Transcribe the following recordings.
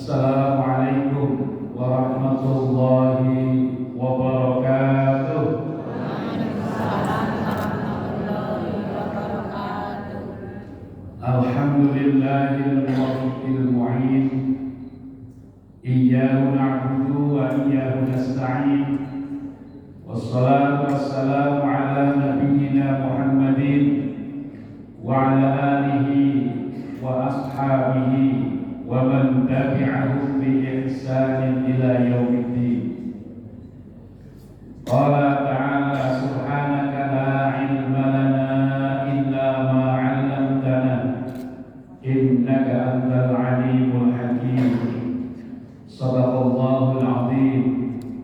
Assalamualaikum warahmatullahi wabarakatuh. Alhamdulillahil muwaffiqil mu'in. Iyyahu na'budu wa iyyahu nasta'in. Wassalatu wassalamu ala nabiyyina Muhammadin wa ala alihi wa ashabihi wa man tabi'ahum bi ihsanin ila yaumiddin. Qala ta'ala subhanaka la ilma lana illa ma 'allamtana innaka antal alimul hakim. Shadaqallahul 'azim.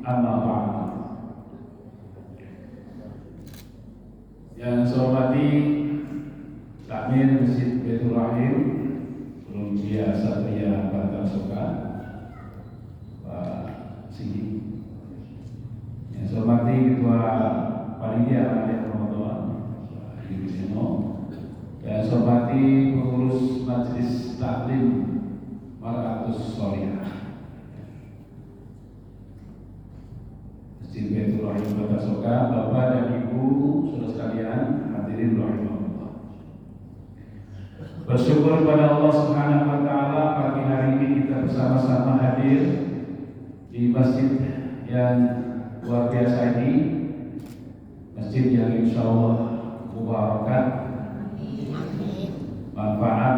Amma ba'd. Yang saya hormati Takmir Masjid Baitur Rahim Lumpia Satria Batang Soka Pak Sigi. Yang saya hormati Ketua Panitia Rakyat Ramadan Pak Ibu Sino. Yang saya hormati pengurus Majelis Taklim Markatus Sholiah Masjid Baitur Rahim Batang Soka, Bapak dan Ibu saudara sekalian hadirin rahimahullah. Bersyukur kepada Allah Subhanahu wa taala, pagi hari ini kita bersama-sama hadir di masjid yang luar biasa ini. Masjid yang insyaallah mubarakah, manfaat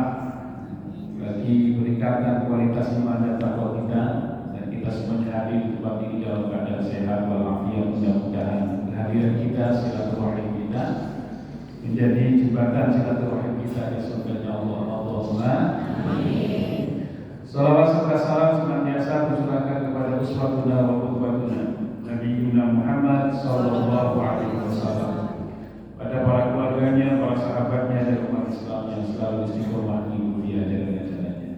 bagi meningkatkan kualitas iman dan takwa kita, dan kita semuanya hadir di tempat ini dalam keadaan sehat walafiat. Mudah-mudahan kehadiran kita, silaturahim kita menjadi jembatan silaturahim kita di surganya Allah. Allahumma amin. Salawat serta salam senantiasa tercurahkan kepada uswatuna wa qudwatuna Nabiyyuna Muhammad sallallahu alaihi wasallam, pada para keluarganya, para sahabatnya, dan umat Islam yang selalu istiqomah mengikuti ajaran-ajarannya.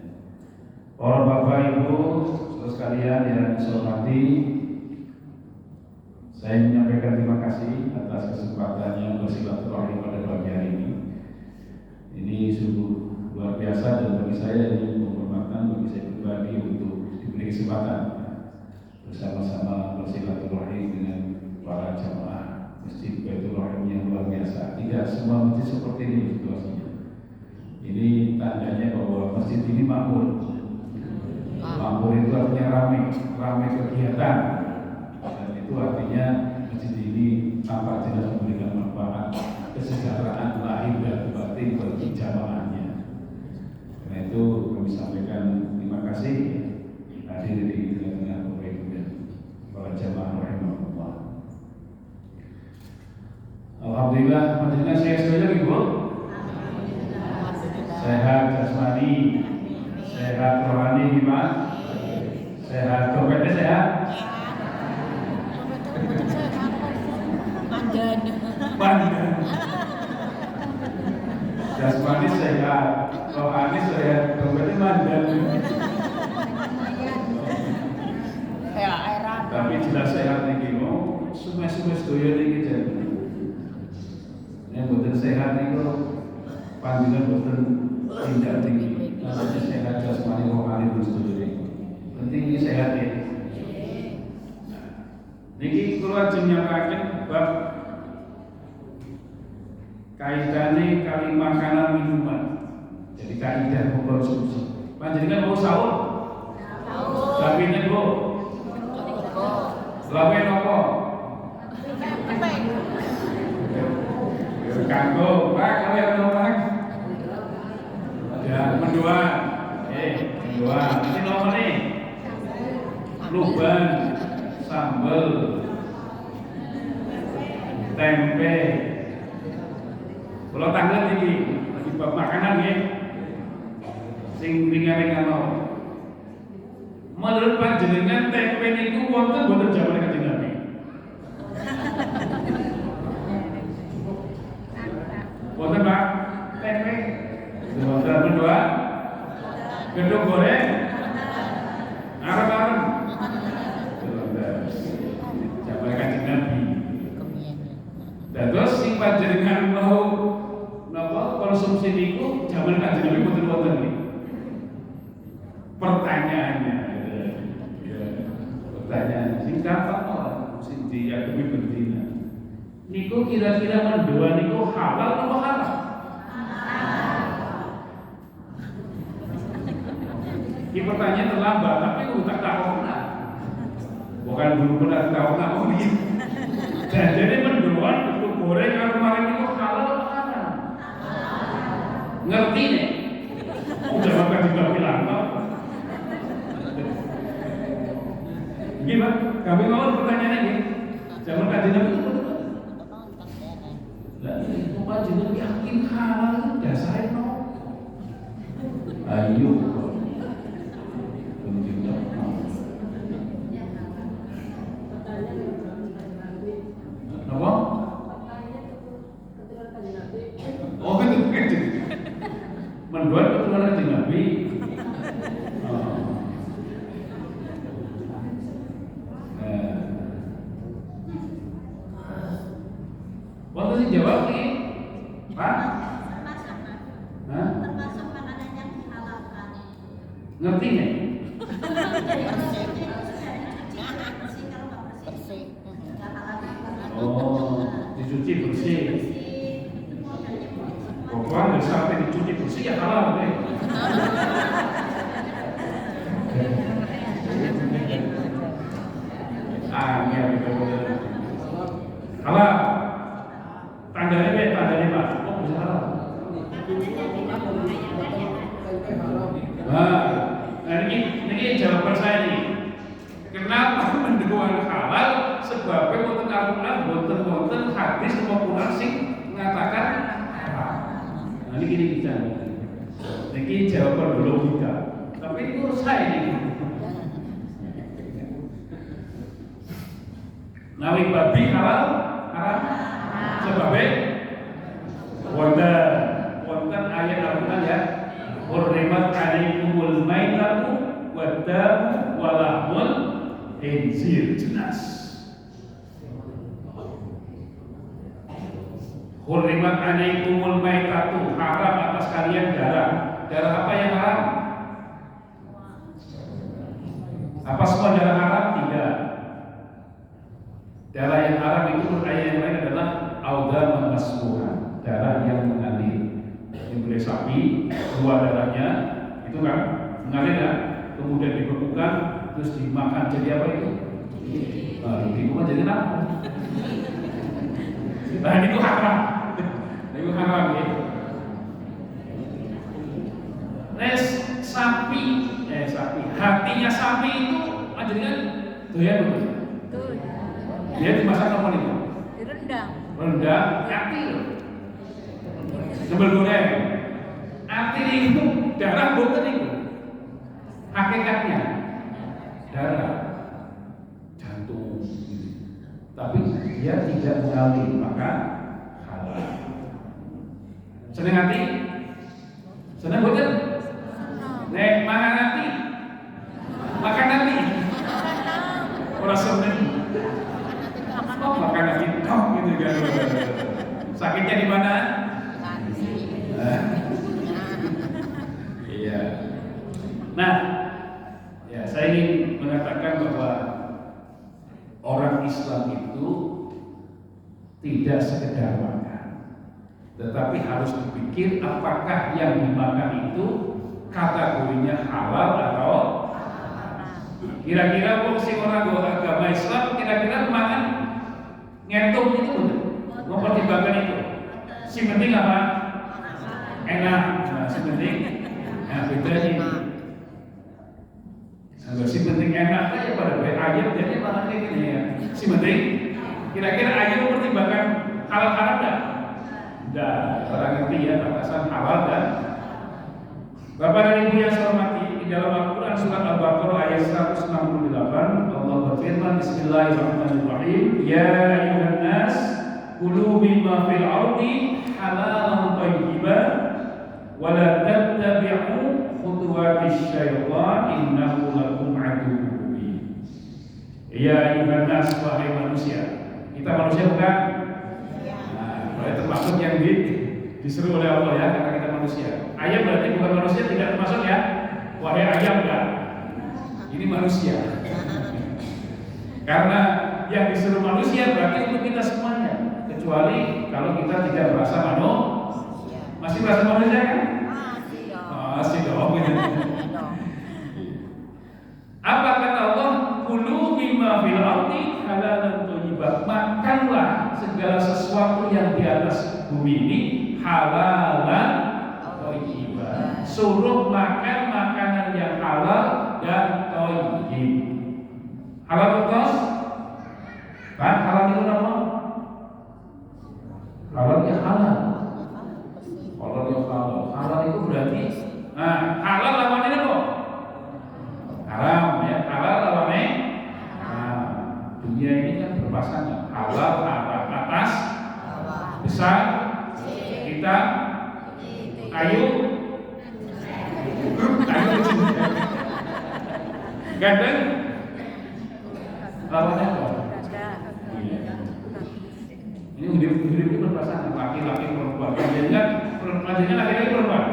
Para bapak ibu saudara sekalian yang saya hormati, saya menyampaikan terima kasih atas kesempatannya bersilaturahim pada pagi hari ini. Ini sungguh luar biasa, dan bagi saya ini penghormatan, bagi saya pribadi untuk diberi kesempatan bersama-sama bersilaturahim dengan para jamaah Masjid Baitur Rahim yang luar biasa. Tidak semua masjid seperti ini situasinya. Ini tandanya bahwa masjid ini makmur. Makmur itu artinya ramai kegiatan. Itu artinya masjid ini tampak jelas memberikan manfaat kesejahteraan lahir dan batin bagi jamaahnya. Karena itu kami sampaikan terima kasih hadir di tengah-tengah Bapak Ibu dan para jamaah rahimahullah. Alhamdulillah, majelisnya sehat saja Ibu. Sehat jasmani, sehat rohani gimana? Sehat dompetnya sehat? Mandan. Jasmani sehat, rohani sehat, dompetnya mandan. Tapi jelas sehat nih kino, semua sedoyo nih jadi. Yang betul sehat nih kok, panggilan betul tidak tinggi. Namanya sehat jasmani rohani dan sedoyo nih. Penting ini sehat ya. Niki kula jenengaken bab kaidane kali makanan minuman. Jadi kaidah mengkonsumsi. Panjenengan mau sahur? Sahur. Tapi nek Bu. Lawe nopo? Kanggo, Pak, kawe nopo? Ya, mendoan. Mendoan. Ini nopo nih? Luban, sambel, tempe. Kalau tanggal ini lagi bab makanan ya, sing ringan-ringan mau. Menurut panjenengan tempe niku wonten boten jaman Kanjeng Nabi? Wonten Pak? Tempe. Wonten mendoan? Gedung goreng? Arem-arem? Jaman Kanjeng Nabi. Dan terus sing panjenengan mau napa konsumsi niku jaman Kanjeng Nabi boten wonten niki. pertanyaannya. Ya, pertanyaan sing kapan sing diakui bendina. Niku kira-kira mendoa niku halal apa haram? Ini pertanyaan terlambat, tapi udah tahu nah. Bukan belum pernah tahu nah, oh iya. Dan jadi mendoan untuk goreng kalau kemarin itu halal apa haram? Ngerti nih? Udah makan juga bilang gimana? Kami mau pertanyaan ini. Zaman kajian itu betul. Lah, itu kajian yakin halal dasarnya no. Ayo. Apa? Oh itu mendoan keturunan Kanjeng Nabi. Waktu sih jawab nih, Pak? Termasuk makanan yang dihalalkan. Ngerti nih? Oh, dicuci bersih. Pokoknya sampai dicuci bersih ya halal deh. Ya betul. Halal. Tandanya Pak. Oh bisa halal. Ini jawaban saya nih. Kenapa mendoan halal? Sebabnya wonten Al-Qur'an wonten hadis maupun sing mengatakan halal. Nah ini gini bicara. Ini jawaban logika. Tapi itu saya ini. Nawi babi halal, haram. Sebabnya wonten ayat Al-Qur'an ya. Hurrimat 'alaikumul maitatu wad-damu wa lahmul khinzir, jelas. Hurrimat 'alaikumul maitatu, haram atas kalian darah. Darah apa yang haram? Apa semua darah haram? Tidak. Darah yang haram itu menurut ayat yang lain adalah audam masfuhan, darah yang mengalir. Yang boleh sapi, keluar darahnya, itu kan mengalir ya, kemudian dibekukan, terus dimakan jadi apa itu? Dimakan jadi apa? Nah itu haram, itu haram ya. Sapi, hatinya sapi itu ajaran doyan betul. Dia dimasak apa nih? Rendang, hati loh. Sambal goreng. Hati itu darah boten itu. Hakikatnya darah, jantung. Tapi dia tidak mengalir, maka halal. Seneng hati? Seneng boten? Nek mangan hati? Makan hati? Ora seneng. Oh, makan hati tok gitu kan. Sakitnya di mana? Iya. Nah, ya saya ingin mengatakan bahwa orang Islam itu tidak sekedar makan, tetapi harus dipikir apakah yang dimakan itu kategorinya halal atau kira-kira si orang agama Islam kira-kira makan ngentung itu mempertimbangkan itu. Si penting apa? Enak. Nah, si penting beda nih. Kalau si penting enak aja pada ayam jadi makan kayak gini ya. Si penting kira-kira ayam mempertimbangkan halal haram enggak? Enggak. Orang ngerti ya batasan halal dan Bapak dan Ibu yang saya hormati, di dalam Al-Quran surat Al-Baqarah ayat 168 Allah berfirman Bismillahirrahmanirrahim Ya ayuhan nas kulu mimma fil ardi halalan thayyiban wa la tattabi'u khutuwatis syaitan innahu lakum aduwwun mubin. Ya ayuhan nas, wahai manusia. Kita manusia bukan? Nah, termasuk yang disuruh oleh Allah ya, karena kita manusia. Ayam berarti bukan manusia, tidak termasuk ya? Wahai ayam enggak. Ini manusia. Karena yang disuruh manusia berarti untuk kita semuanya. Kecuali kalau kita tidak merasa manusia. Masih merasa manusia kan? Masih dong. Apa kata Allah? Kulu mimma fil ardi halalan thayyiban. Makanlah segala sesuatu yang di atas bumi ini halalan thayyiban. Suruh makan makanan yang halal dan thayyib. Halal betul? Kan halal itu apa? Halal ya halal. Halal ya halal. Halal itu berarti halal lawannya apa? Haram ya. Halal lawannya haram. Dunia ini kan berpasangan. Halal atas besar kita kayu kecil. Gandeng lawannya apa? Ini hidup ini berpasangan laki-laki perempuan. Maksudnya laki-laki perempuan.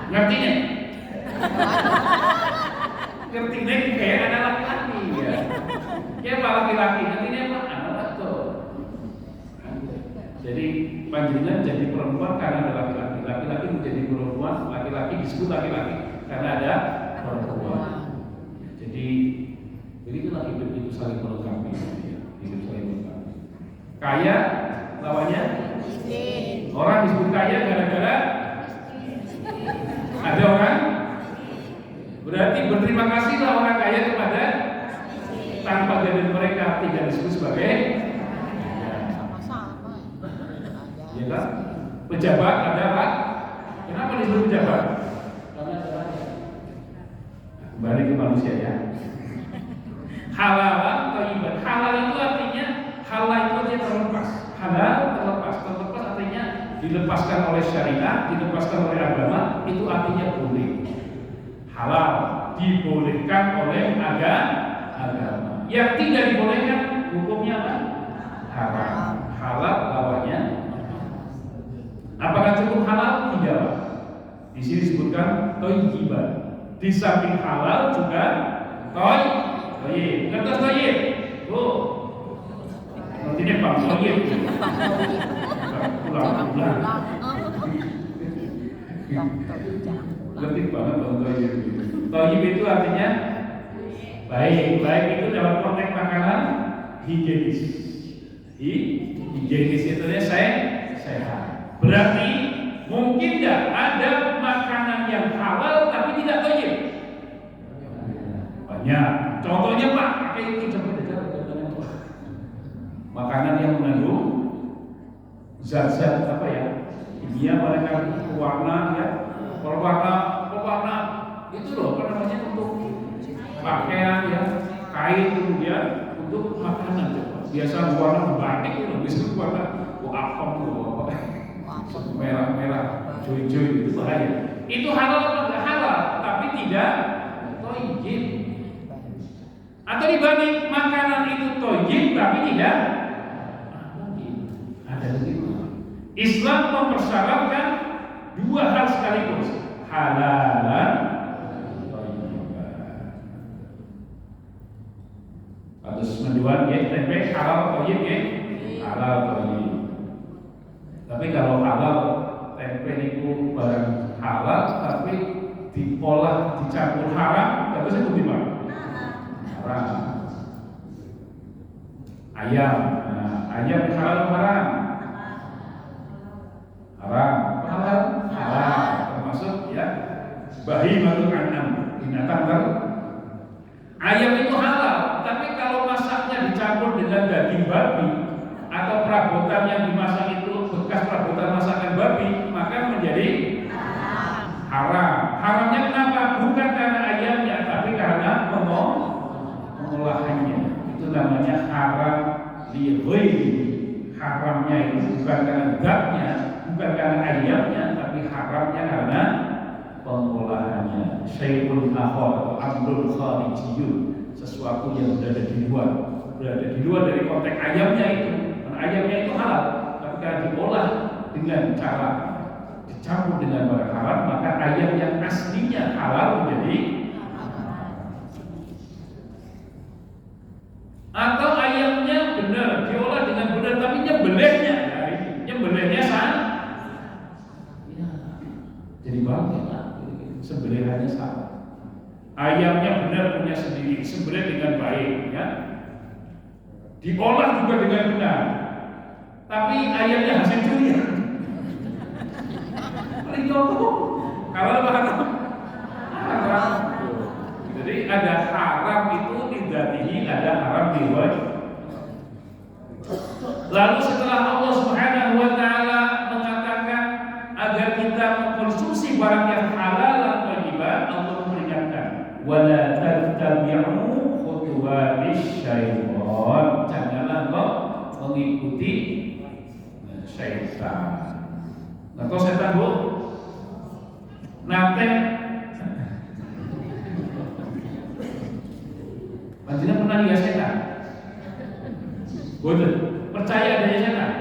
Ngerti nih? Ngerti nih kayak anak laki-laki ya. Kayak apa laki-laki? Ngerti nih apa? Anak betul. Jadi panjenengan jadi perempuan karena ada laki-laki. Laki-laki menjadi perempuan. Laki-laki disebut laki-laki karena ada perempuan. Jadi itulah hidup itu saling melengkapi. Hidup saling melengkapi. Kaya lawannya miskin. Orang disebut kaya gara-gara ada orang. Berarti berterima kasihlah orang kaya kepada tanpa dari mereka tidak disebut sebagai sama-sama. Ya kan? Pejabat adalah kenapa disebut pejabat? Karena kembali ke manusia ya. Halal thayyiban. Halal itu artinya halal itu artinya terlepas. Halal terlepas. Terlepas artinya dilepaskan oleh syariat, dilepaskan oleh agama, itu artinya boleh. Halal dibolehkan oleh agama. Yang tidak dibolehkan hukumnya apa? Haram. Halal lawannya. Apakah cukup halal? Tidak. Di sini disebutkan thayyiban. Di samping halal juga thayyib. Kata thayyib. Oh. Artinya Pak thayyib. Pulang. Ngerti banget Bang thayyib. Thayyib itu artinya baik. Baik itu dalam konteks makanan higienis. Higienis itu sehat. Berarti mungkin tidak ada makanan yang halal tapi tidak thayyib. Banyak. Contohnya Pak, kayak ini coba makanan yang mengandung zat-zat apa ya? Kimia barangkali pewarna ya. Pewarna itu loh apa namanya untuk pakaian ya, kain kemudian untuk makanan coba. Biasa warna batik itu bisa warna apem apa merah-merah, hijau-hijau itu bahaya. Itu halal atau tidak halal? Tapi tidak thayyib. Atau dibanding makanan itu thayyib tapi tidak mungkin. Ada begitu. Islam mempersyaratkan dua hal sekaligus, halalan thayyiban. Atus menduan ya tempe halal thayyib ya. Halal thayyib. Tapi kalau halal tempe itu barang halal tapi diolah dicampur haram, itu sebut di mana? Haram. Ayam, ayam halal haram. Halal, termasuk ya bahimatul an'am, binatang ayam itu halal, tapi kalau masaknya dicampur dengan daging babi atau perabotan yang dimasak itu bekas perabotan masakan babi, maka menjadi haram. Haramnya kenapa? Bukan karena ayamnya, tapi karena pengolahannya. Itu namanya haram li ghairi. Haramnya itu bukan karena zatnya, bukan karena ayamnya, tapi haramnya karena pengolahannya. Syai'un akhar atau amrun kharijiyyun, sesuatu yang berada di luar dari konteks ayamnya itu. Ayamnya itu halal, tapi karena diolah dengan cara dicampur dengan barang haram, maka ayam yang aslinya halal menjadi atau ayamnya benar diolah dengan benar tapi nyembelihnya salah, ya, jadi bangke lah, sembelihannya salah. Ayamnya benar punya sendiri, sembelih dengan baik, ya, diolah juga dengan benar, tapi ayamnya hasil curian. Kalau haram, jadi ada haram itu didatihi, ada haram diwajib. Lalu setelah Allah Subhanahu wa taala mengatakan agar kita mengkonsumsi barang yang halal dan thayyibah, Allah memperingatkan, wala tattabi'u khutuwatis syaitan. Janganlah kau mengikuti syaitan. Nah, kau setan bu, nanti Panjenengan pernah lihat setan? Betul. Percaya adanya setan?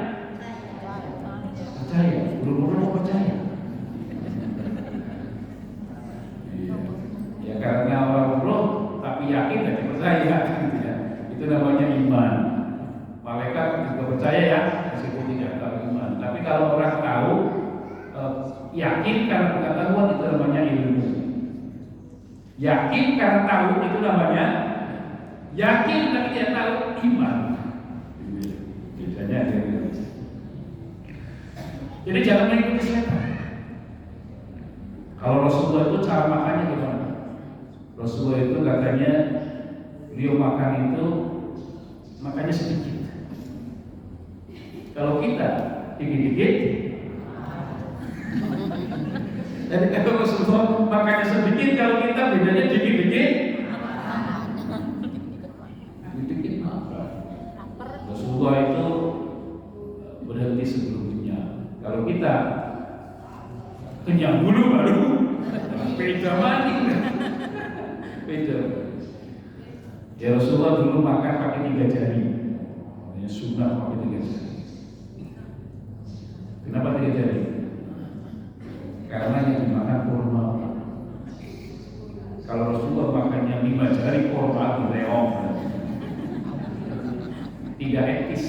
Percaya. Buru-buru mau percaya. Ya karena orang bodoh tapi yakin dan percaya, gitu ya. Itu namanya iman. Malaikat juga percaya ya, meskipun tidak tahu iman. Tapi kalau orang tahu, yakin karena pengetahuan, itu namanya ilmu. Yakin karena tahu, itu namanya yakin tapi tidak tahu, iman. Biasanya ada gitu. Jadi jangan mengikuti setan. Kalau Rasulullah itu cara makannya gimana? Rasulullah itu katanya beliau makan itu makannya sedikit. Kalau kita dikit-dikit. Jadi kalau Rasulullah makannya sedikit, kalau kita bedanya dikit-dikit. Dikit makan. Rasulullah itu berhenti sebelumnya. Kalau kita kenyang dulu baru beda mati. Beda. Ya Rasulullah dulu makan pakai 3 jari. Ya sunnah pakai 3 jari. Kenapa 3 jari? Karena yang dimakan kurma. Kalau Rasulullah makannya 5 jari kurma direok. Tidak etis.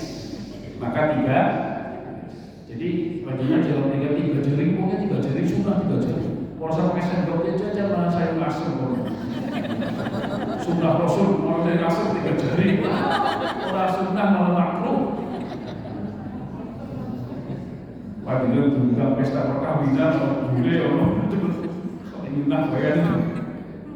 Maka 3. Jadi bajunya jalan 3 jari, pokoknya 3 jari sunnah 3 jari. Kalau saya pakai sendok jajan malah saya ngasih. Sunnah Rasul malah saya ngasih 3 jari. Orang sunnah malah makruh. Padahal juga pesta perkawinan boleh orang itu sunnah bayar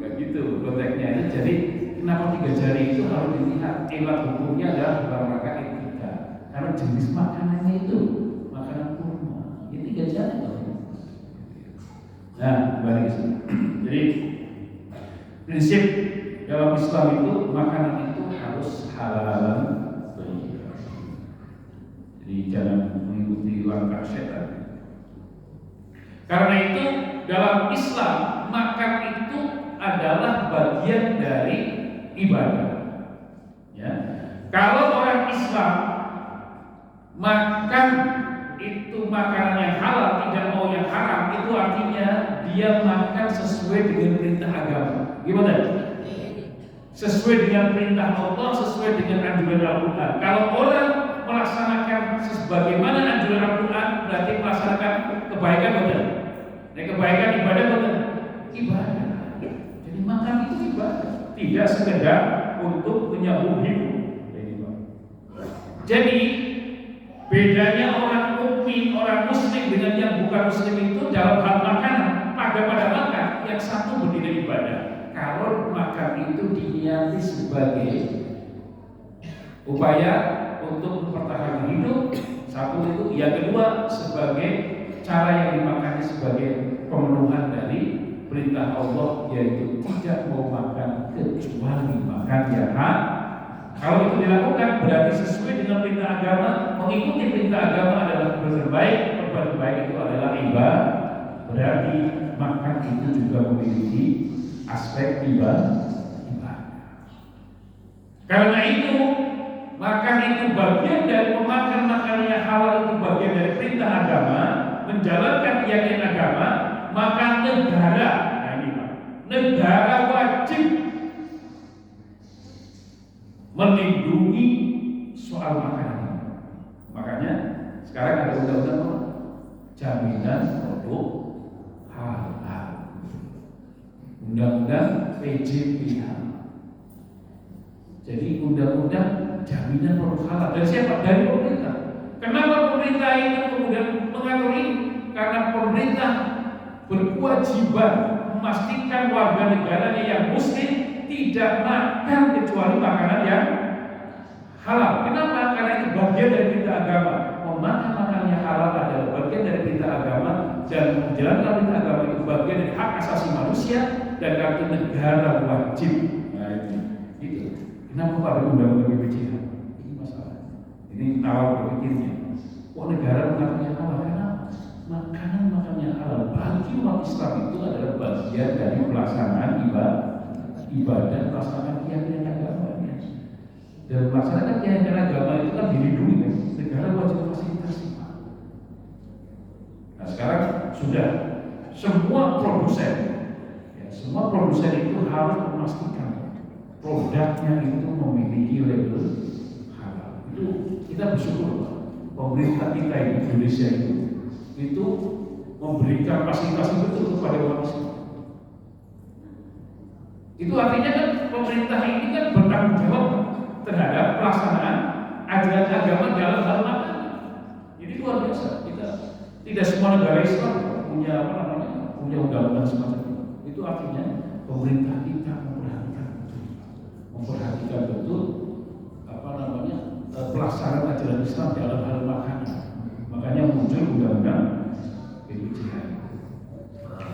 nggak gitu konteksnya. Jadi kenapa 3 jari itu harus dilihat ilat hukumnya adalah dalam rangka etika. Karena jenis makanannya itu makanan kurma. Ini 3 jari loh. Nah, kembali ke sini. Jadi prinsip dalam Islam itu makanan itu harus halal. Jadi jangan mengikuti langkah setan. Karena itu dalam Islam makan itu adalah bagian dari ibadah. Ya. Kalau orang Islam makan itu makanan yang halal, tidak mau yang haram, itu artinya dia makan sesuai dengan perintah agama. Gimana? Sesuai dengan perintah Allah, sesuai dengan anjuran Al-Quran. Kalau orang melaksanakan sebagaimana anjuran Al-Quran, berarti melaksanakan kebaikan betul. Dan kebaikan ibadah betul. Ibadah. Jadi makan itu ibadah, tidak sekedar untuk menyambung hidup. Jadi bedanya orang mukmin, orang muslim dengan yang bukan muslim itu dalam hal makanan, pada makan, yang satu bernilai ibadah. Kalau makan itu diniati sebagai upaya untuk mempertahankan hidup, satu itu, yang kedua sebagai cara yang dimakannya sebagai pemenuhan dari perintah Allah, yaitu tidak mau makan kecuali makan yang halal. Kalau itu dilakukan berarti sesuai dengan perintah agama. Mengikuti perintah agama adalah berbaik, berbuat baik itu adalah ibadah. Berarti makan itu juga memiliki aspek ibadah. Karena itu makan itu bagian dari memakan makanan yang halal, itu bagian dari perintah agama. menjalankan keyakinan agama, maka negara, nah ini Pak, negara wajib melindungi soal makanan. Makanya sekarang ada undang-undang jaminan produk halal, undang-undang PJPH. Jadi undang-undang jaminan produk halal dari siapa? Dari pemerintah. Kenapa pemerintah itu kemudian mengatur ini? Karena pemerintah berkewajiban memastikan warga negaranya yang muslim tidak makan kecuali makanan yang halal. Kenapa? Karena itu bagian dari perintah agama. Memakan makanan yang halal adalah bagian dari perintah agama, dan menjalankan perintah agama itu bagian dari hak asasi manusia, dan kartu negara wajib. Nah itu. Kenapa pada undang-undang BPJS? Ini masalah. Ini awal berpikirnya. Kok negara mengaturnya halal? Karena makanan yang halal bagi umat Islam itu adalah bagian dari pelaksanaan ibadah, pelaksanaan keyakinan agamanya. Dan pelaksanaan keyakinan agama itu kan dilindungi kan? Negara wajib fasilitasi. Nah sekarang sudah semua produsen itu harus memastikan produknya itu memiliki label halal. Itu kita bersyukur Pak. Pemerintah kita di Indonesia itu memberikan fasilitas itu kepada umat Islam. Itu artinya kan pemerintah ini kan bertanggung jawab terhadap pelaksanaan ajaran agama dalam hal makanan. Jadi luar biasa. Kita tidak semua negara Islam punya punya undang-undang semacam itu. Itu artinya pemerintah kita memperhatikan betul pelaksanaan ajaran Islam dalam hal makanan. Makanya muncul undang-undang BPJS.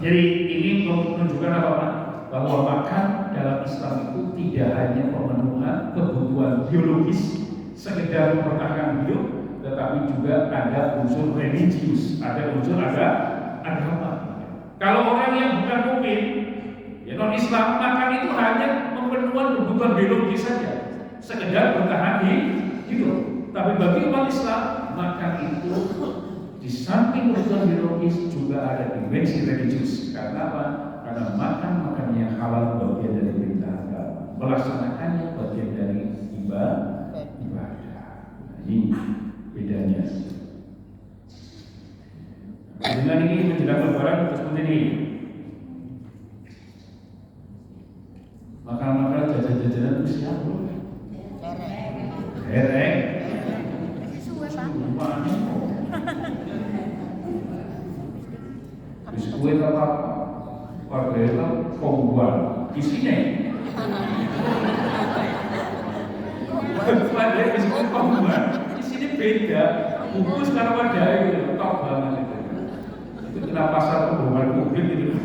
Jadi ini menunjukkan apa Pak? Bahwa makan dalam Islam itu tidak hanya pemenuhan kebutuhan biologis sekedar mempertahankan hidup, tetapi juga ada unsur religius, ada unsur agama. Kalau orang yang bukan mukmin, ya non Islam, makan itu hanya memenuhi kebutuhan biologis saja, sekedar bertahan hidup. Tapi bagi umat Islam, makan itu di samping kebutuhan biologis juga ada dimensi religius. Karena apa? Karena makan yang halal bagian dari perintah agama, melaksanakannya bagian dari ibadah. Nah, ini bedanya. Dengan ini menjelang Lebaran seperti ini. Makan jajan-jajanan itu siapa? Derek. Biskuit apa? Padahal kombuan isinya. Padahal biskuit kombuan isinya beda. Bungkus karena wadahnya gitu, top banget itu. Itu kena pasar pembuatan mobil gitu.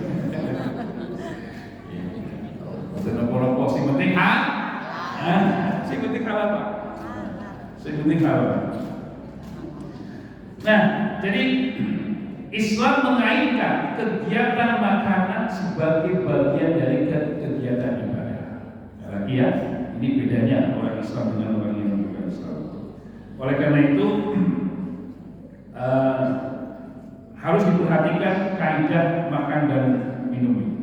Sudah pola-pola sing penting sing penting halal Pak. Sing penting halal. Nah, jadi Islam mengaitkan kegiatan makanan sebagai bagian dari kegiatan ibadah. Lagi ya, ini bedanya orang Islam dengan orang yang bukan Islam. Oleh karena itu harus diperhatikan kaidah makan dan minum ini.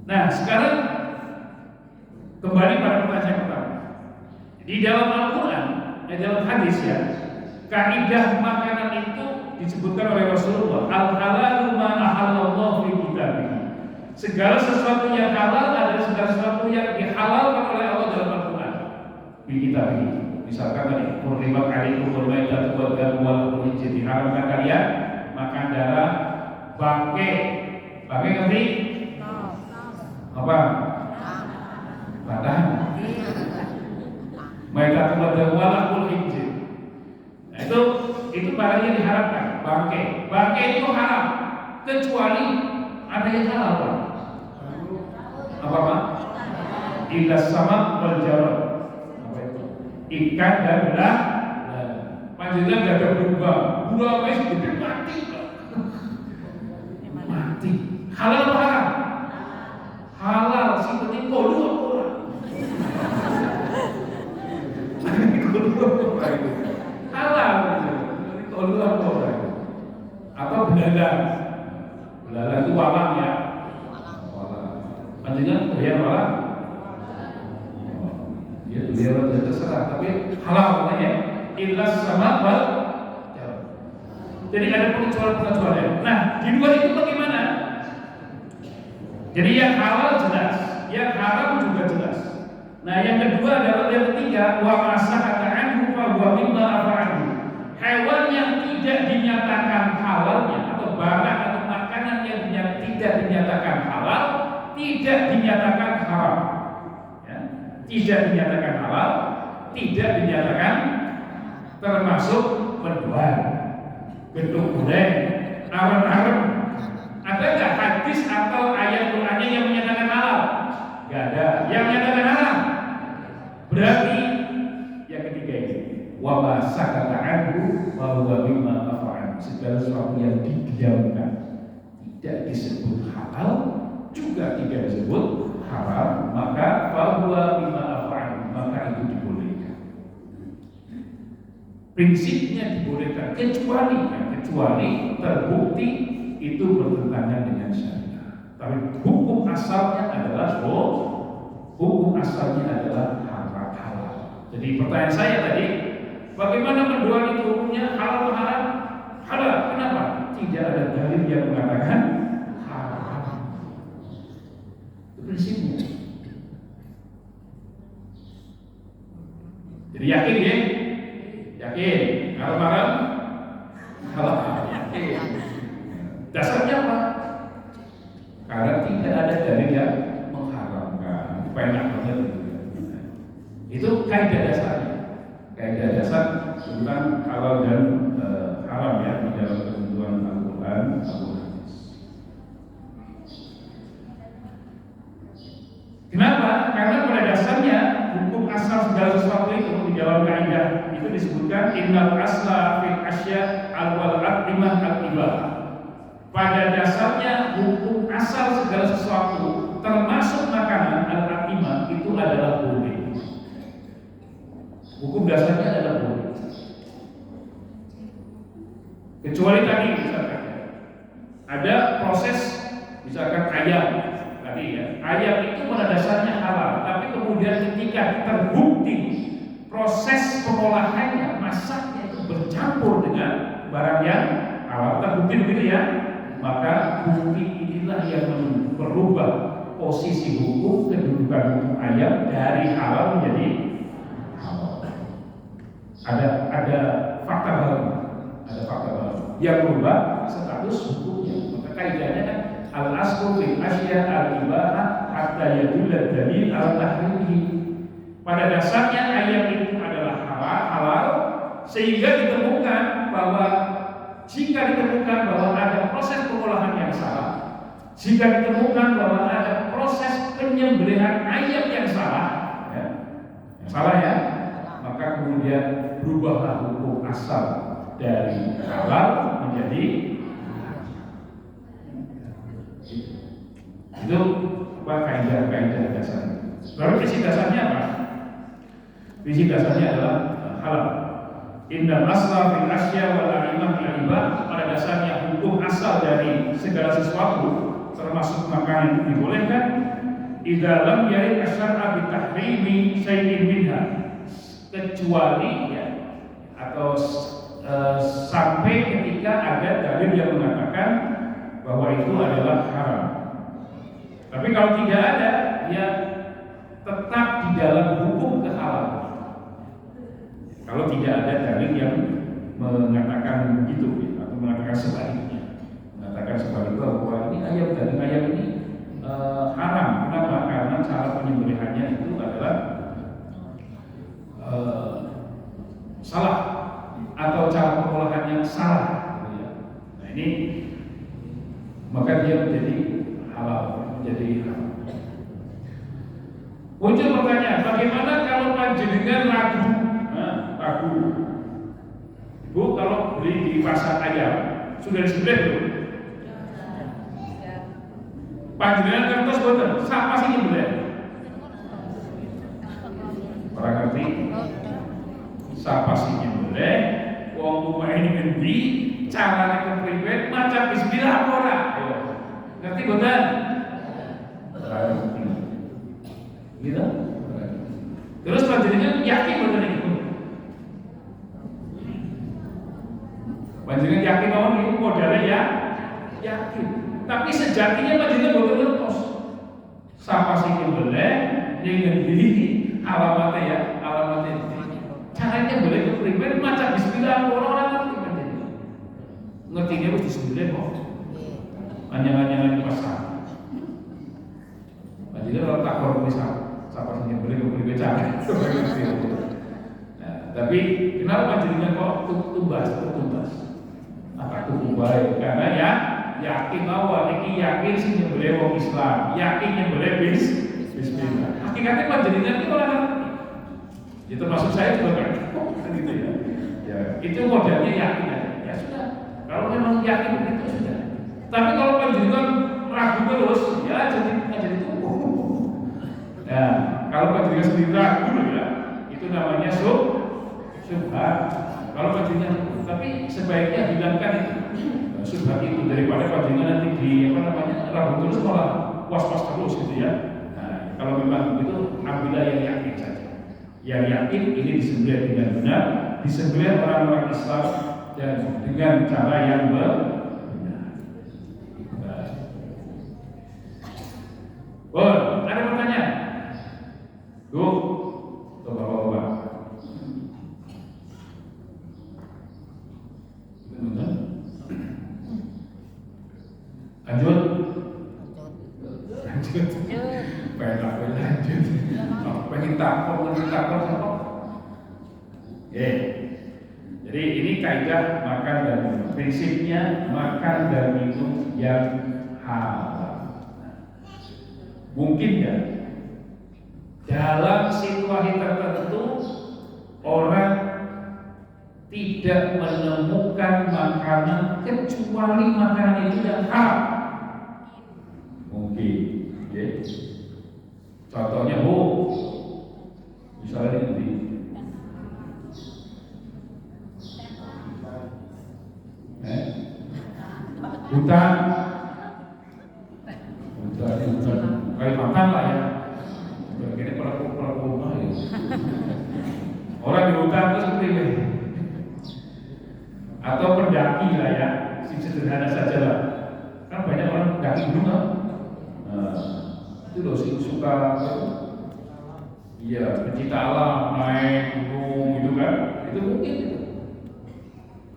Nah, sekarang kembali pada pertanyaan pertama. Di dalam Al-Quran, dalam hadis ya, kaidah makanan itu disebutkan oleh Rasulullah, al-halalu ma ahallallahu fi kitabih. Segala sesuatu yang halal adalah segala sesuatu yang dihalalkan oleh Allah dalam Al-Quran. Di kitabih. Misalkan tadi, hurrimat alaikum al-maitatu wad damu wal lahmu khinzir, diharamkan kalian makan darah bangkai. Bangkai ngerti? Apa? Badan. Maitatu wad damu wal lahmu khinzir. Nah, itu barangnya diharapkan. Bangkai itu haram kecuali ada yang halal Pak. Apa Pak? Illa sama wal jarad. Apa itu? Ikan dan belah. Panjangnya gak ada berubah. Buah apa sih gede mati Pak. Mati. Halal apa haram? Halal sih, penting kolu apa orang? Halal. belalang. Belalang itu walang ya. Walang. Panjenengan doyan walang? Ya doyan aja terserah, tapi halal namanya. Illas sama wal. Jadi ada pengecualian. Nah, di luar itu bagaimana? Jadi yang halal jelas, yang haram juga jelas. Nah, yang kedua adalah yang ketiga, wa masakata anhu fa huwa mimma afa'ahu. Hewan yang tidak dinyatakan halalnya atau barang atau makanan yang tidak dinyatakan halal, tidak dinyatakan haram. Ya, tidak dinyatakan halal, tidak dinyatakan termasuk menjual, bentuk goreng, arem-arem. Ada nggak hadis atau ayat Qur'annya yang menyatakan halal? Nggak ada. Yang menyatakan halal berarti yang ketiga ini, wa ma sakata anhu wa huwa mimma afa'an. Segala sesuatu yang didiamkan tidak disebut halal, juga tidak disebut haram, maka fa huwa mimma afa'an, maka itu dibolehkan. Prinsipnya dibolehkan kecuali terbukti itu bertentangan dengan syariat. Tapi hukum asalnya adalah halal. Jadi pertanyaan saya tadi, bagaimana menjual itu hukumnya halal atau haram? Halal. Kenapa? Tidak ada dalil yang mengatakan haram. Itu prinsipnya. Jadi yakin ya? Yakin. Haram-haram? Halal. Yakin. Dasarnya apa? Karena tidak ada dalil yang mengharamkan. Banyak banget. Itu kaidah dasarnya. Kaidah dasar tentang halal dan haram ya di dalam ketentuan Al-Quran atau hadis. Kenapa? Karena pada dasarnya hukum asal segala sesuatu itu di dalam kaidah itu disebutkan innal asla fil asya al-wal-aqimah al-ibah. Pada dasarnya hukum asal segala sesuatu termasuk makanan al-aqimah itu adalah boleh. Hukum dasarnya adalah boleh. Kecuali tadi misalkan ada proses misalkan ayam tadi ya. Ayam itu pada dasarnya halal, tapi kemudian ketika terbukti proses pengolahannya, masaknya itu bercampur dengan barang yang halal, terbukti begitu ya. Maka bukti inilah yang merubah posisi hukum kedudukan hukum ayam dari halal menjadi halal. Ada fakta baru, yang merubah status hukumnya. Maka kaidahnya kan al-aslu fil asya al-ibahah hatta yadulla dalil al-tahrimi. Pada dasarnya ayam itu adalah halal sehingga ditemukan bahwa jika ditemukan bahwa ada proses pengolahan yang salah, jika ditemukan bahwa ada proses penyembelihan ayam yang salah, ya, maka kemudian berubahlah hukum asal dari halal menjadi itu kaidah dasarnya. Lalu prinsip dasarnya apa? Prinsip dasarnya adalah halal. Innal asla fil asya wal a'imah bil ibah. Pada dasarnya hukum asal dari segala sesuatu termasuk makanan yang dibolehkan idza lam yarid asyara bi tahrimi syai'in minha, kecuali ya atau sampai ketika ada dalil yang mengatakan bahwa itu adalah haram. Tapi kalau tidak ada, ya tetap di dalam hukum kehalalan. Kalau tidak ada dalil yang mengatakan begitu ya, atau mengatakan sebaliknya, bahwa ini daging ayam ini haram. Kenapa? Karena cara penyembelihannya itu adalah salah atau cara pengolahannya salah. Nah ini maka dia menjadi halal, Muncul pertanyaan, bagaimana kalau panjenengan ragu? Ibu kalau beli di pasar ayam sudah disembelih belum? Panjenengan kertas boten, siapa sih nyembelih? Orang ngerti? Siapa sih nyembelih? Wong rumah ini ngendi? Caranya kepriwe? Macam boten? Gitu. Terus panjenengan yakin boten niku? Panjenengan yakin mawon niku modalnya ya? Yakin. Tapi sejatinya panjenengan boten ngertos. Sapa sing boleh ning ngendi alamatnya ya, alamatnya. Caranya boleh kepriben maca bismillah orang ngerti panjenengan. Ngertine wis disembelih kok. Anyang-anyangan di pasar. Panjenengan ora tak kok wis sapa sing boleh kepriben cara. Nah, tapi kenapa panjenengan kok tumbas? Apa tuh baik? Karena ya yakin bahwa niki yakin sih boleh wong Islam, yakin yang boleh bismillah. Hakikatnya panjenengan itu orang ngerti. Ya termasuk saya juga kan, gitu ya. Ya itu modelnya yakin aja. Ya sudah. Kalau memang yakin begitu sudah. Tapi kalau panjenengan ragu terus, ya jadi tuh. Nah, kalau panjenengan sendiri ragu ya, itu namanya subhat. Kalau panjenengan, tapi sebaiknya hilangkan itu. Subhat itu daripada panjenengan nanti di ragu terus malah was-was terus gitu ya. Nah, kalau memang begitu ambillah yang yakin saja. Yang yakin ini disembelih dengan benar, disembelih orang-orang Islam dan dengan cara yang benar. Ada pertanyaan? Tuh bapak-bapak. Lanjut. Pengen takut apa? Jadi ini kaidah makan dan minum. Prinsipnya makan dan minum yang halal. Mungkin ya dalam situasi tertentu orang tidak menemukan makanan kecuali makanan itu yang halal. Mungkin, okay. Contohnya misalnya ini hutan Kalimantan lah ya. Ini pelaku rumah ya. Orang di hutan terus seperti ini. Atau pendaki lah ya, sederhana saja lah. Kan banyak orang pendaki gunung kan. Itu loh sih suka iya pencipta alam naik gunung gitu kan, itu mungkin itu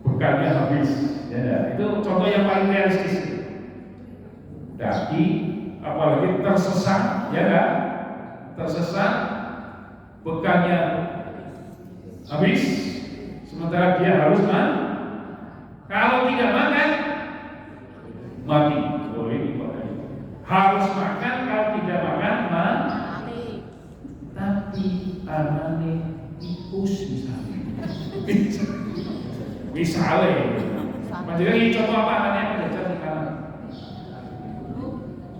bekalnya habis ya, itu contoh yang paling realistis. Daki apalagi tersesat ya kan, tersesat bekalnya habis sementara dia harus kalau tidak makan mati. Harus makan, kalau tidak makan mati. Tapi anane tikus misalnya maksudnya ini contoh apa anane apa jajan di kanan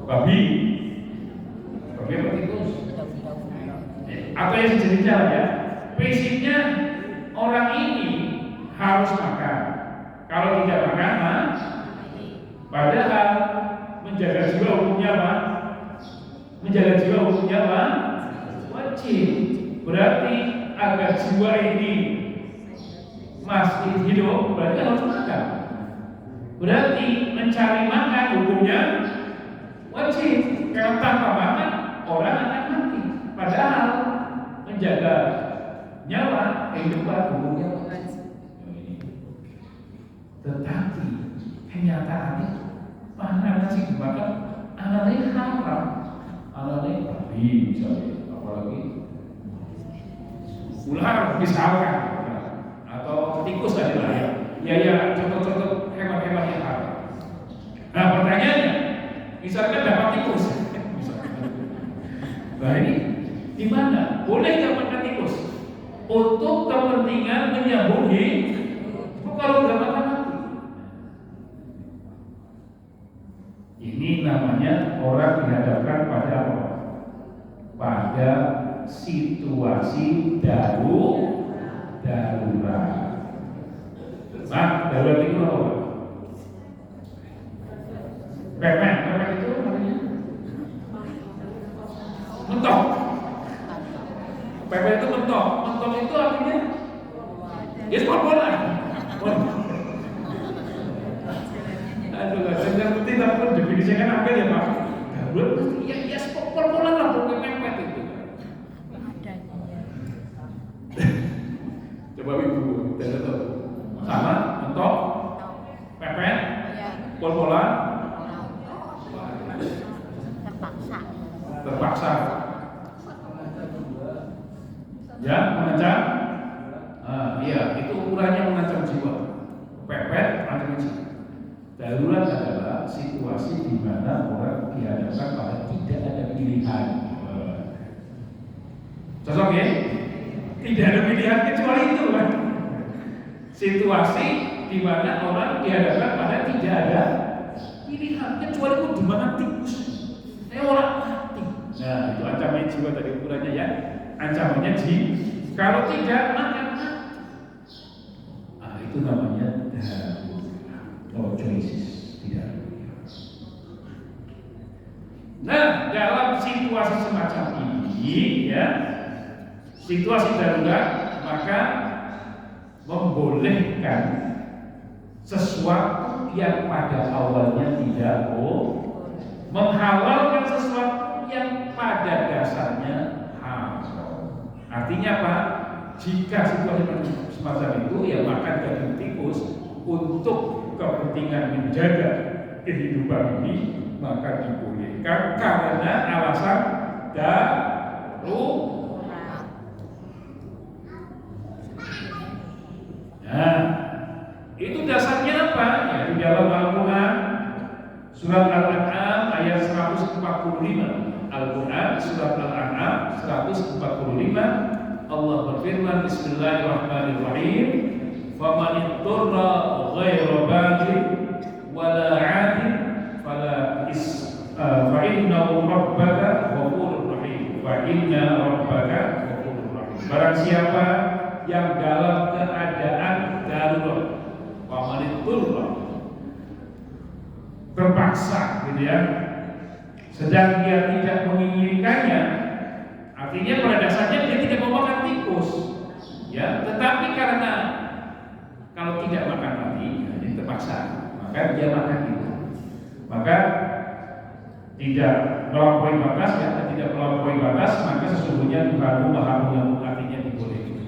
babi apa tikus atau yang sejenisnya ya. Prinsipnya orang ini harus makan, kalau tidak makan padahal menjaga jiwa hukumnya apa? Menjaga jiwa hukumnya apa? Wajib. Berarti agar jiwa ini masih hidup, berarti harus makan. Berarti mencari makan hukumnya wajib. Kalau tanpa makan orang akan mati. Padahal menjaga nyawa kehidupan hukumnya wajib. Tetapi kenyataannya mana nasi dimakan anaknya haram, anaknya babi misalnya, apalagi ular misalkan atau tikus tadi lah ya contoh-contoh hewan-hewan yang haram. Nah pertanyaannya, misalkan dapat tikus, nah ini di mana boleh nggak makan tikus untuk kepentingan menyambung hidup? Kalau nggak makan ini namanya orang dihadapkan pada apa? Pada situasi darurat. Nah, darurat itu apa? Pepet itu Ya pol-polan. Aduh, saya ngerti tapi definisikan apa ya Pak? Darurat mesti ya pol-polan lah, pokoknya mepet itu. Coba ibu, tidak tahu. Sama, mentok, pepet, pol-polan, terpaksa. Ya, mengancam. Iya, itu ukurannya mengancam jiwa. Pepet, mengancam jiwa. Darurat adalah situasi di mana orang dihadapkan pada tidak ada pilihan. Cocok ya? Tidak ada pilihan kecuali itu kan. Situasi di mana orang dihadapkan pada tidak ada pilihan kecuali kudu mangan tikus. Orang mati. Nah, itu ancaman jiwa tadi ukurannya ya. Ancamannya jiwa. Kalau tidak makan mati. Itu namanya darurat. No choices, tidak ada pilihan. Nah, dalam situasi semacam ini ya, situasi darurat, maka membolehkan sesuatu yang pada awalnya tidak boleh, menghalalkan sesuatu yang pada dasarnya haram. Artinya apa? Jika situasi semacam itu ya makan daging tikus untuk kepentingan menjaga kehidupan ini, maka dibolehkan karena alasan darurat. Nah, itu dasarnya apa? Ya, di dalam Al-Quran surat Al-An'am ayat 145. Al-Quran surat Al-An'am 145, Allah berfirman, Bismillahirrahmanirrahim, faman ittara ghaira baghin wala 'adin fa inna rabbaka ghafurur rahim. Fa inna rabbaka ghafurur rahim. Barang siapa yang dalam keadaan darurat, faman ittara, terpaksa gitu ya, sedang dia tidak menginginkannya, artinya pada dasarnya dia tidak mau makan tikus ya, tetapi karena kalau tidak makan mati, jadi terpaksa, maka dia makan itu. Maka tidak melampaui batas ya, tidak melampaui batas, maka sesungguhnya Tuhan Maha Pengampun, artinya dibolehkan.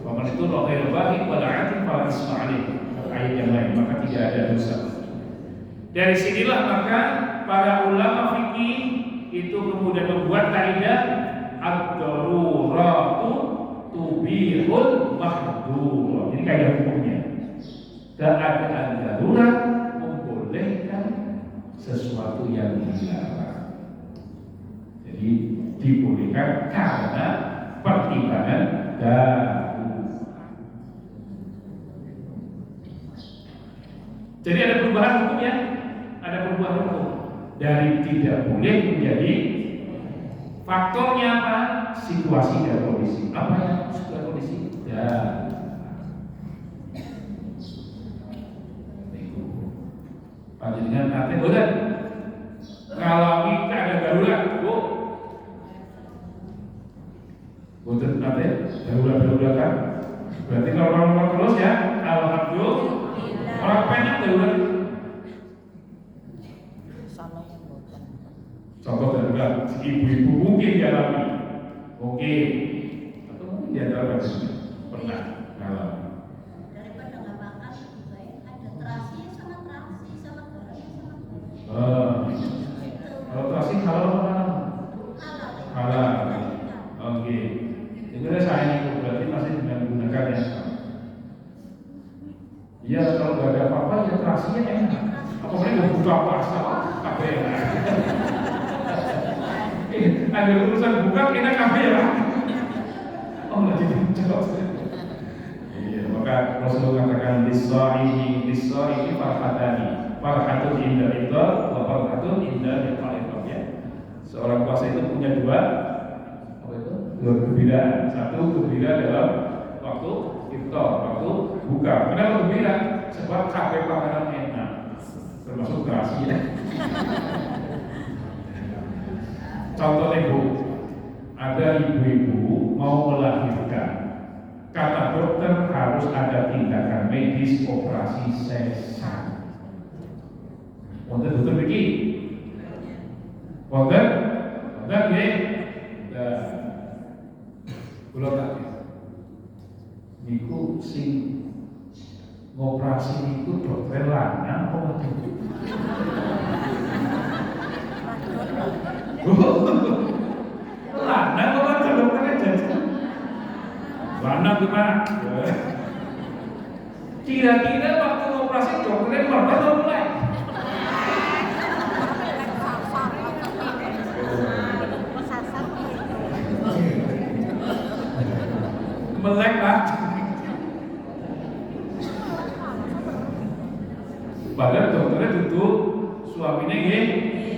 Paman itu rohil bahi wala atin fala isma alaih. Ayat yang lain, maka tidak ada dosa. Dari sinilah maka para ulama fikih itu kemudian membuat kaidah ad-daruratu tubihul mahdhur. Ini kaidah hukumnya. Keadaan darurat membolehkan sesuatu yang dilarang. Jadi dibolehkan karena pertimbangan darurat. Jadi ada perubahan hukum ya, ada perubahan hukum dari tidak boleh menjadi faktornya apa? Situasi dan kondisi. Apa yang sudah kondisi? Panjenengan nanti boleh ngalami keadaan darurat, bu. Boten nanti darurat-daruratan. Berarti kalau orang terus ya, alhamdulillah. Orang banyak darurat. Contoh darurat, ibu-ibu mungkin dialami, mungkin atau mungkin di antara pernah mengalami. Daripada nggak makan lebih baik ada terasi sama garam sama Kalau terasi halal apa haram? Halal. Oke. Itu saya itu berarti masih dengan menggunakan yang sama. Ya kalau nggak ada apa-apa ya terasinya enak. Apalagi mau buka puasa, kabeh enak. Ada urusan buka enak kabeh lah. Oh nggak jadi jawab. Iya, maka Rasulullah katakan lis-shaimi farhatani. Farhatun inda iftar wa farhatun inda liqa'il ya. Seorang puasa itu punya dua kegembiraan. Satu gembira dalam waktu iftar, waktu buka. Kenapa gembira? Sebab kabeh makanan enak, termasuk terasi ya. Contoh ibu, ada ibu-ibu mau melahirkan, kata dokter harus ada tindakan medis operasi sesar. Wonten dokter iki? Wonten nggih. Kula tak niku sing ngoperasi niku dokter lanang apa wadon? Lanang apa wadon dokternya jadi? Lanang gimana? Kira-kira waktu ngoperasi dokternya merba atau mulai? Melek lah. Padahal dokternya duduk suaminya nggih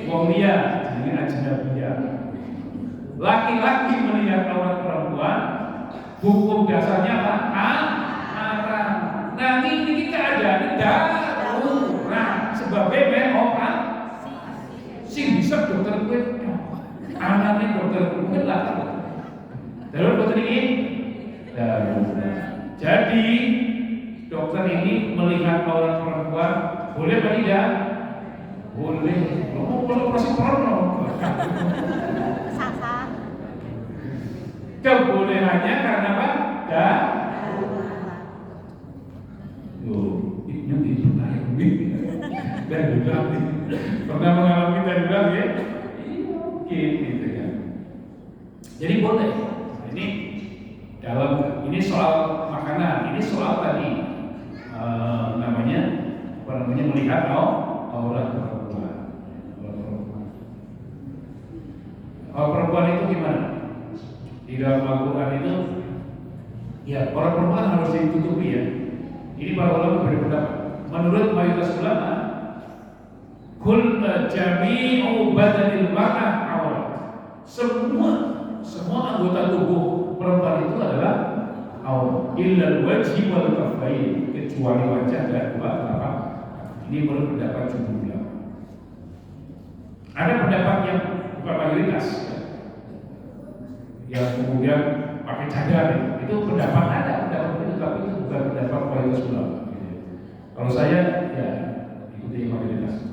wong liya jenenge ajnabiyah. Laki-laki melihat aurat perempuan hukum dasarnya apa? Haram. Nah ini keadaan darurat sebabnya sing bisa dokter kuwi anane dokter kuwi lah. Darurat dokter ini darurat. Jadi dokter ini melihat aurat perempuan boleh atau tidak? Boleh. Kalau operasi porno. Kebolehannya karena apa? Itu dan juga pernah mengalami darurat ya? Gitu kan. Jadi boleh. Ini dalam ini soal makanan, ini soal tadi namanya melihat aurat perempuan. Perempuan itu gimana? Di dalam Al-Quran itu ya orang perempuan harus ditutupi ya. Ini para ulama berpendapat. Menurut mayoritas ulama, kul jami'u badanil mar'ah aurat. Semua anggota tubuh perempuan itu adalah aurat. Illal wajhi wal kaffain, kecuali wajah dan dua telapak. Ini menurut pendapat jumhur ulama. Ada pendapat yang bukan mayoritas yang kemudian pakai cadar itu pendapat ada pendapat itu, tapi itu bukan pendapat mayoritas ulama. Kalau saya ya ikuti mayoritas.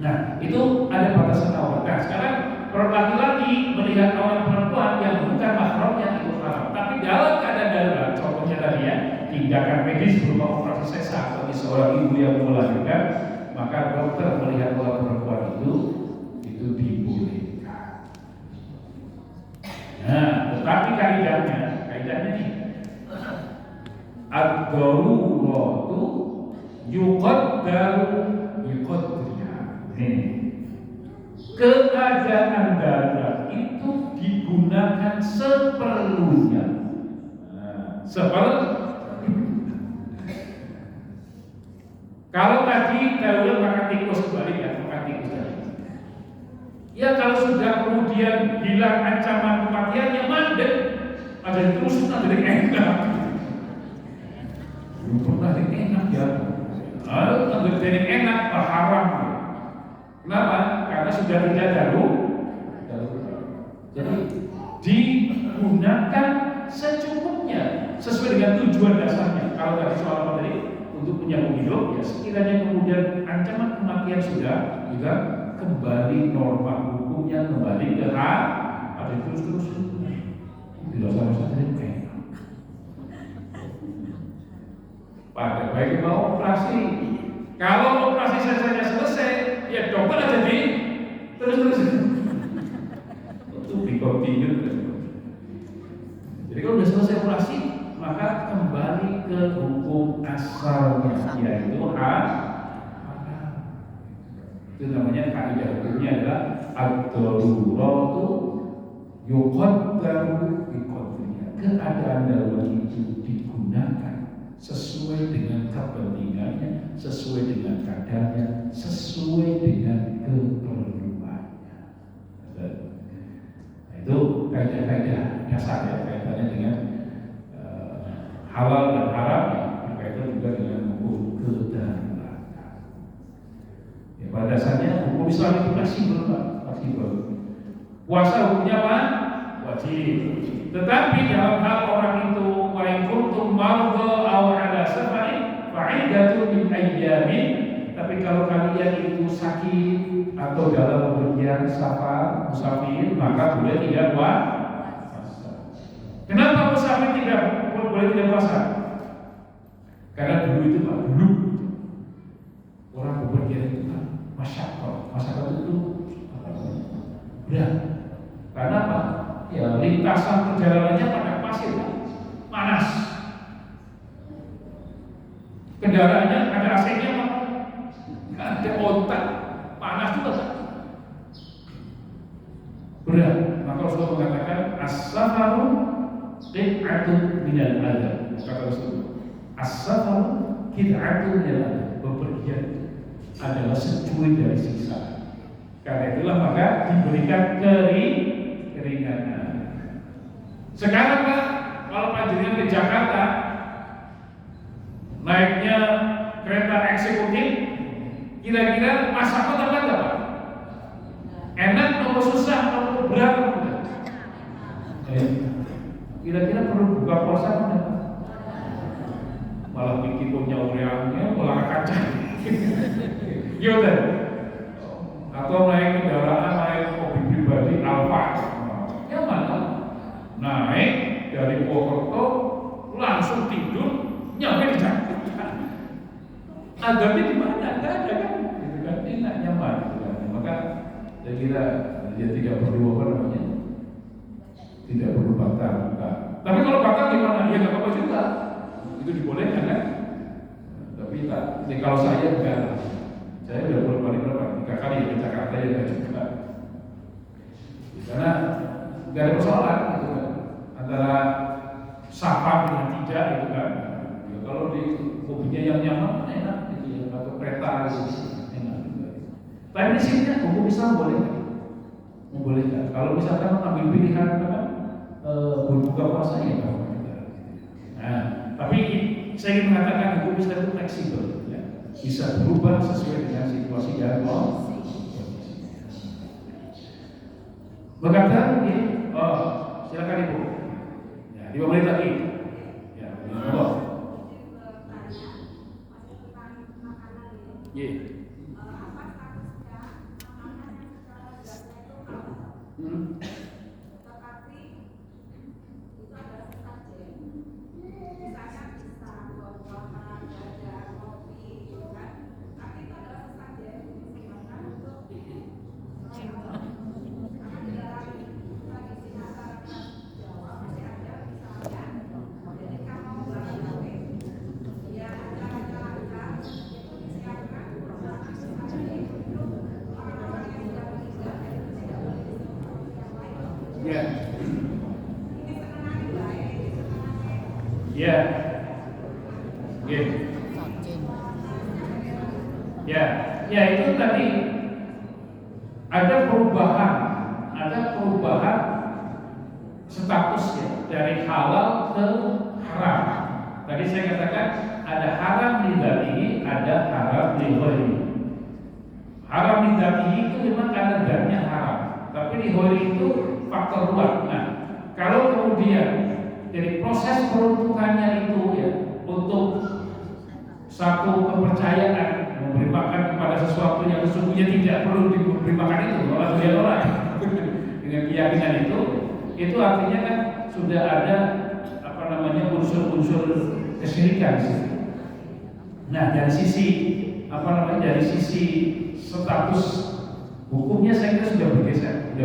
Nah itu ada batasan aurat. Nah sekarang laki-laki melihat aurat perempuan yang bukan mahramnya itu haram. Tapi dalam keadaan darurat, contohnya tadi ya, tindakan medis berupa operasi sesar bagi seorang ibu yang melahirkan, maka dokter melihat aurat perempuan itu dibolehkan. Nah, tetapi kaidahnya nih, ad-daruratu yuqaddaru biqadriha. Keadaan darurat itu digunakan seperlunya. Kalau tadi darurat makan tikus balik ya, makan tikus tadi. Ya kalau sudah kemudian hilang ancaman kematiannya mandek, ada terus ada yang enak. Pernah enak ya. Ada yang enak haram. Kenapa? Karena sudah tidak darurat. Jadi digunakan secukupnya sesuai dengan tujuan dasarnya. Kalau tadi soal materi untuk menyambung hidup, ya sekiranya kemudian ancaman kematian sudah juga kembali normal hukumnya, kembali ke ada terus tidak sama saja pada baik mau operasi. Kalau operasi sesarnya selesai, ya dokter aja terus untuk dikontinue. Jadi kalau sudah selesai operasi, maka kembali ke hukum asalnya, yaitu itu namanya kaidah hukumnya adalah ad-daruratu yuqaddaru biqadriha. Keadaan darurat itu digunakan sesuai dengan kepentingannya, sesuai dengan kadarnya, sesuai dengan keperluannya. Nah, itu kaidah-kaidah dasar ya, kaitannya dengan halal dan haram, berkaitan juga dengan hukum kedaruratan. Ya, pada dasarnya hukum Islam itu masih belum. Puasa hukumnya apa? wajib. Tetapi dalam hal orang itu wa in kuntum marda aw ala safarin fa iddatun min ayyamin, tapi kalau kalian itu sakit atau dalam bepergian safar musafir maka boleh tidak puasa. Kenapa musafir boleh tidak puasa? Karena dulu itu Pak, dulu orang bepergian itu kan masyarakat itu berat. Karena apa? Ya lintasan perjalanannya pada pasir, panas. Kendaraannya ada AC-nya apa? Nggak ada otak, panas juga kan? Berat. Maka Rasulullah mengatakan as-safaru qit'atun minal adab. Kata Rasulullah, as-safaru qit'atun minal adab. Bepergian adalah securi dari siksa. Karena itulah maka diberikan keringanan. Sekarang Pak, kalau panjenengan ke Jakarta naiknya kereta eksekutif, kira-kira masyarakat apa enggak Pak? Enak atau susah atau berat atau enggak? Kira-kira perlu buka puasa enggak? Malah bikin punya ureanya, malah kacang. Gimana? Atau naik kendaraan, naik mobil pribadi Alfa, yang mana? Naik dari Purwokerto langsung tidur nyampe di Jakarta. Adabnya di mana? Nggak ada kan? Gitu kan? Enak nyaman. Gitu kan? Maka saya kira dia tidak perlu apa namanya, tidak perlu batal. Tapi kalau batal gimana? Ya nggak apa-apa juga. Itu dibolehkan kan? Tapi tak. Kalau saya enggak. Saya udah bolak-balik berapa? 3 kali ya ke Jakarta ya enggak juga. Karena nggak ada persoalan gitu kan. Antara safar dengan tidak gitu kan. Ya, kalau di mobilnya yang nyaman enak gitu ya, atau kereta gitu enak juga. Tapi di sini hukum Islam boleh kan? Membolehkan. Kalau misalkan mengambil pilihan apa? Berbuka puasa ya nggak apa-apa. Nah, tapi saya ingin mengatakan hukum Islam itu fleksibel. Bisa berubah sesuai dengan situasi dan kondisi. Berkata, silakan Ibu. Ya, 5 menit lagi. Ya, Allah. Iya. Ya itu tadi ada perubahan status ya, dari halal ke haram. Tadi saya katakan ada haram di dzatihi, ada haram di ghairihi. Haram di dzatihi itu memang karena zatnya haram, tapi di ghairihi itu faktor luar. Nah, kalau kemudian dari proses peruntukannya itu ya untuk satu kepercayaan memberi makan kepada sesuatu yang sesungguhnya tidak perlu diberi makan itu, malah dia orang dengan keyakinan itu artinya kan sudah ada apa namanya unsur-unsur kesyirikan. Nah dari sisi dari sisi status hukumnya saya kira sudah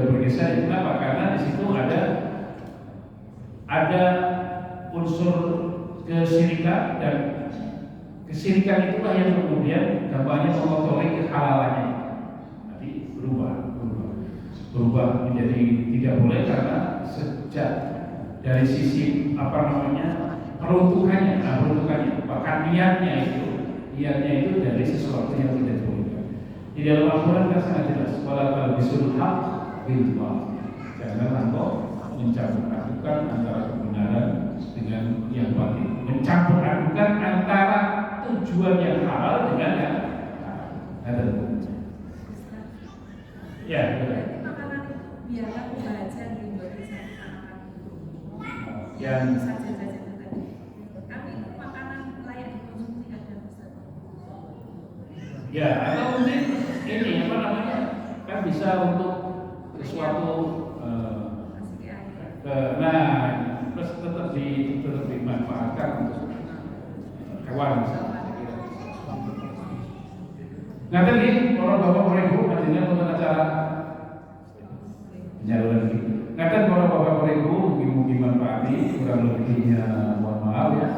bergeser. Kenapa? Karena di situ ada unsur kesyirikan dan kesyirikan itulah yang kemudian gampangnya mengotori kehalalannya. Nanti berubah menjadi tidak boleh karena sejak dari sisi peruntukannya, bahkan niatnya itu dari sesuatu yang tidak boleh. Di dalam Al-Quran kan sangat jelas, wala talbisul haq bil batil. Jangan engkau mencampur adukan antara kebenaran dengan yang batil. Mencampur adukan antara tujuan yang halal dengan yang ada. Ya, makanan itu biarlah baca di Indonesia. Ya, atau mungkin ini apa namanya, kan bisa untuk sesuatu nah terus tetap dimanfaatkan untuk hewan. Nah tadi para bapak ibu hadirin untuk acara penyaluran ini. Nah kan para bapak ibu mungkin manfaati kurang lebihnya mohon maaf ya.